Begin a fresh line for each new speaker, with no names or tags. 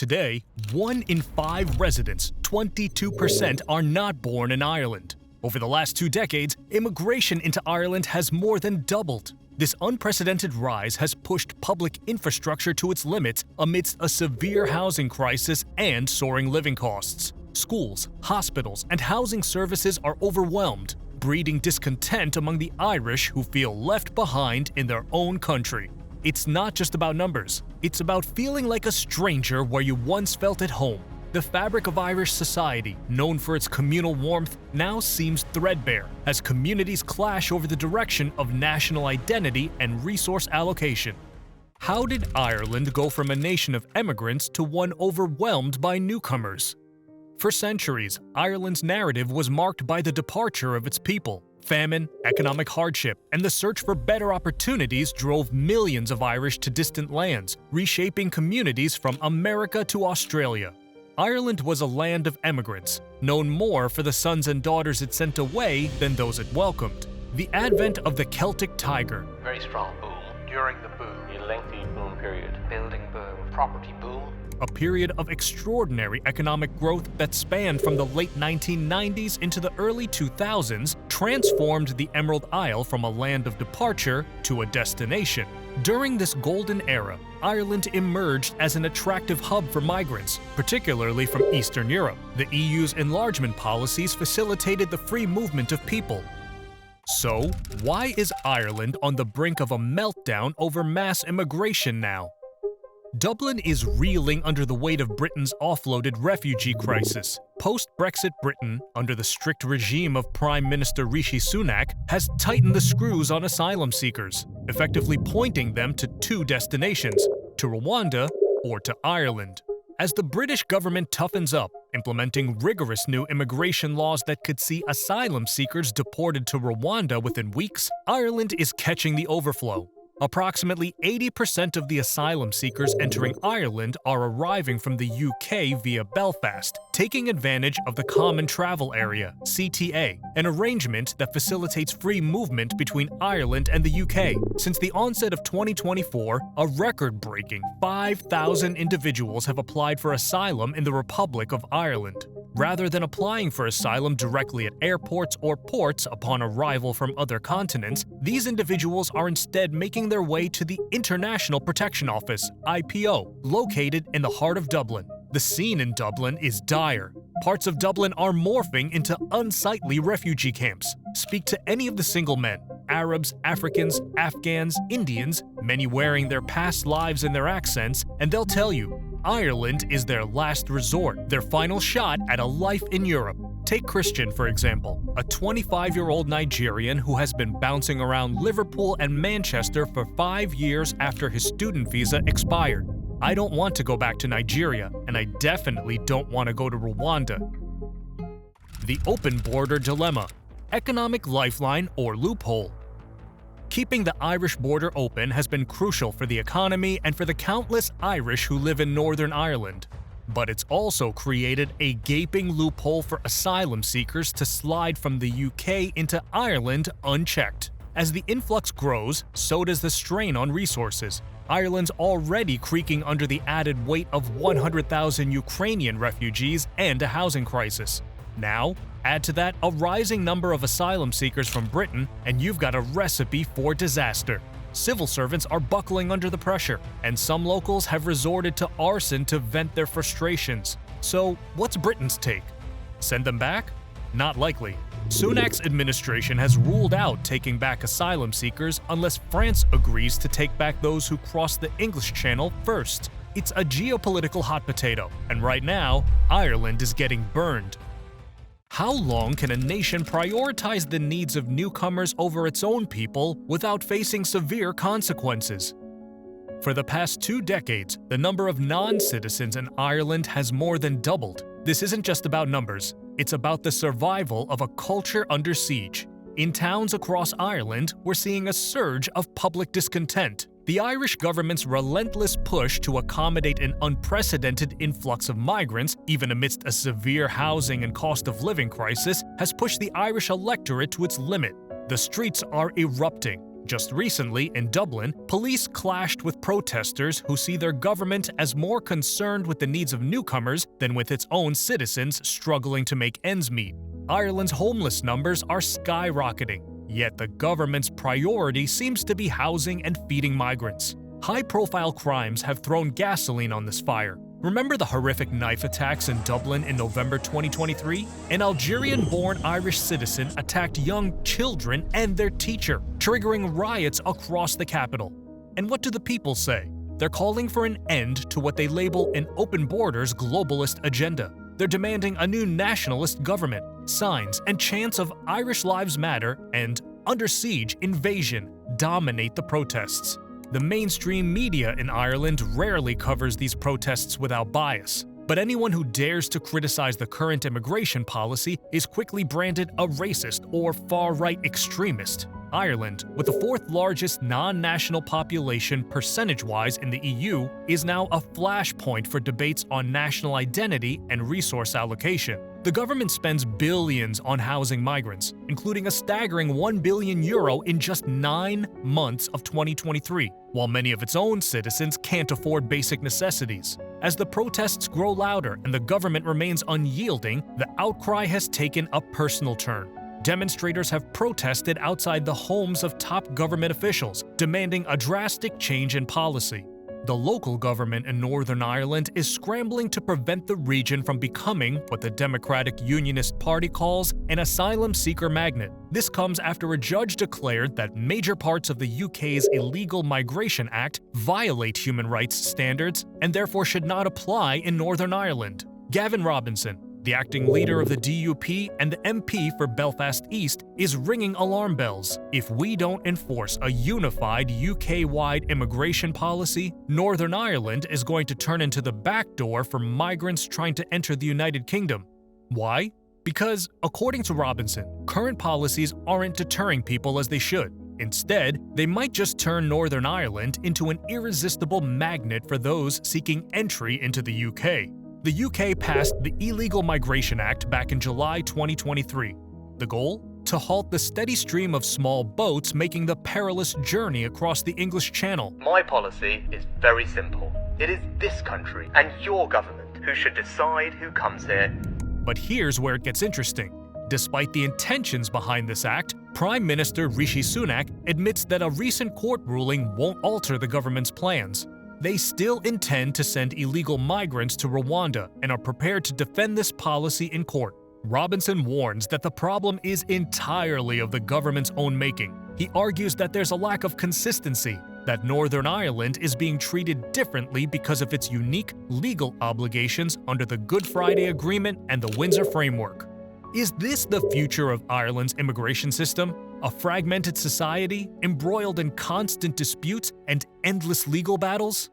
today, 1 in 5 residents, 22%, are not born in Ireland. Over the last 2 decades, immigration into Ireland has more than doubled. This unprecedented rise has pushed public infrastructure to its limits amidst a severe housing crisis and soaring living costs. Schools, hospitals, and housing services are overwhelmed, breeding discontent among the Irish who feel left behind in their own country. It's not just about numbers. It's about feeling like a stranger where you once felt at home. The fabric of Irish society, known for its communal warmth, now seems threadbare as communities clash over the direction of national identity and resource allocation. How did Ireland go from a nation of immigrants to one overwhelmed by newcomers? For centuries, Ireland's narrative was marked by the departure of its people. Famine, economic hardship, and the search for better opportunities drove millions of Irish to distant lands, reshaping communities from America to Australia. Ireland was a land of emigrants, known more for the sons and daughters it sent away than those it welcomed. The advent of the Celtic tiger,
Very strong boom. During the boom.
A lengthy boom period.
Building boom. Property boom.
a period of extraordinary economic growth that spanned from the late 1990s into the early 2000s, transformed the Emerald Isle from a land of departure to a destination. During this golden era, Ireland emerged as an attractive hub for migrants, particularly from Eastern Europe. The EU's enlargement policies facilitated the free movement of people. So, why is Ireland on the brink of a meltdown over mass immigration now? Dublin is reeling under the weight of Britain's offloaded refugee crisis. Post-Brexit Britain, under the strict regime of Prime Minister Rishi Sunak, has tightened the screws on asylum seekers, effectively pointing them to 2 destinations, to Rwanda or to Ireland. As the British government toughens up, implementing rigorous new immigration laws that could see asylum seekers deported to Rwanda within weeks, Ireland is catching the overflow. Approximately 80% of the asylum seekers entering Ireland are arriving from the UK via Belfast, taking advantage of the Common Travel Area (CTA), an arrangement that facilitates free movement between Ireland and the UK. Since the onset of 2024, a record-breaking 5,000 individuals have applied for asylum in the Republic of Ireland. Rather than applying for asylum directly at airports or ports upon arrival from other continents, these individuals are instead making their way to the International Protection Office (IPO), located in the heart of Dublin. The scene in Dublin is dire. Parts of Dublin are morphing into unsightly refugee camps. Speak to any of the single men, Arabs, Africans, Afghans, Indians, many wearing their past lives in their accents, and they'll tell you, Ireland is their last resort, their final shot at a life in Europe. Take Christian, for example, a 25-year-old Nigerian who has been bouncing around Liverpool and Manchester for 5 years after his student visa expired. I don't want to go back to Nigeria, and I definitely don't want to go to Rwanda. The open border dilemma: economic lifeline or loophole? Keeping the Irish border open has been crucial for the economy and for the countless Irish who live in Northern Ireland. But it's also created a gaping loophole for asylum seekers to slide from the UK into Ireland unchecked. As the influx grows, so does the strain on resources. Ireland's already creaking under the added weight of 100,000 Ukrainian refugees and a housing crisis. Now, add to that a rising number of asylum seekers from Britain, and you've got a recipe for disaster. Civil servants are buckling under the pressure, and some locals have resorted to arson to vent their frustrations. So, what's Britain's take? Send them back? Not likely. Sunak's administration has ruled out taking back asylum seekers unless France agrees to take back those who crossed the English Channel first. It's a geopolitical hot potato, and right now, Ireland is getting burned. How long can a nation prioritize the needs of newcomers over its own people without facing severe consequences? For the past 2 decades, the number of non-citizens in Ireland has more than doubled. This isn't just about numbers, it's about the survival of a culture under siege. In towns across Ireland, we're seeing a surge of public discontent. The Irish government's relentless push to accommodate an unprecedented influx of migrants, even amidst a severe housing and cost of living crisis, has pushed the Irish electorate to its limit. The streets are erupting. Just recently, in Dublin, police clashed with protesters who see their government as more concerned with the needs of newcomers than with its own citizens struggling to make ends meet. Ireland's homeless numbers are skyrocketing, yet the government's priority seems to be housing and feeding migrants. High-profile crimes have thrown gasoline on this fire. Remember the horrific knife attacks in Dublin in November 2023? An Algerian-born Irish citizen attacked young children and their teacher, triggering riots across the capital. And what do the people say? They're calling for an end to what they label an open borders globalist agenda. They're demanding a new nationalist government. Signs and chants of Irish Lives Matter and Under Siege Invasion dominate the protests. The mainstream media in Ireland rarely covers these protests without bias, but anyone who dares to criticize the current immigration policy is quickly branded a racist or far-right extremist. Ireland, with the fourth largest non-national population percentage-wise in the EU, is now a flashpoint for debates on national identity and resource allocation. The government spends billions on housing migrants, including a staggering €1 billion in just 9 months of 2023, while many of its own citizens can't afford basic necessities. As the protests grow louder and the government remains unyielding, the outcry has taken a personal turn. Demonstrators have protested outside the homes of top government officials, demanding a drastic change in policy. The local government in Northern Ireland is scrambling to prevent the region from becoming what the Democratic Unionist Party calls an asylum seeker magnet. This comes after a judge declared that major parts of the UK's Illegal Migration Act violate human rights standards and therefore should not apply in Northern Ireland. Gavin Robinson, the acting leader of the DUP and the MP for Belfast East, is ringing alarm bells. If we don't enforce a unified UK-wide immigration policy, Northern Ireland is going to turn into the back door for migrants trying to enter the United Kingdom. Why? Because, according to Robinson, current policies aren't deterring people as they should. Instead, they might just turn Northern Ireland into an irresistible magnet for those seeking entry into the UK. The UK passed the Illegal Migration Act back in July 2023. The goal? To halt the steady stream of small boats making the perilous journey across the English Channel.
My policy is very simple. It is this country and your government who should decide who comes here.
But here's where it gets interesting. Despite the intentions behind this act, Prime Minister Rishi Sunak admits that a recent court ruling won't alter the government's plans. They still intend to send illegal migrants to Rwanda and are prepared to defend this policy in court. Robinson warns that the problem is entirely of the government's own making. He argues that there's a lack of consistency, that Northern Ireland is being treated differently because of its unique legal obligations under the Good Friday Agreement and the Windsor Framework. Is this the future of Ireland's immigration system? A fragmented society, embroiled in constant disputes and endless legal battles?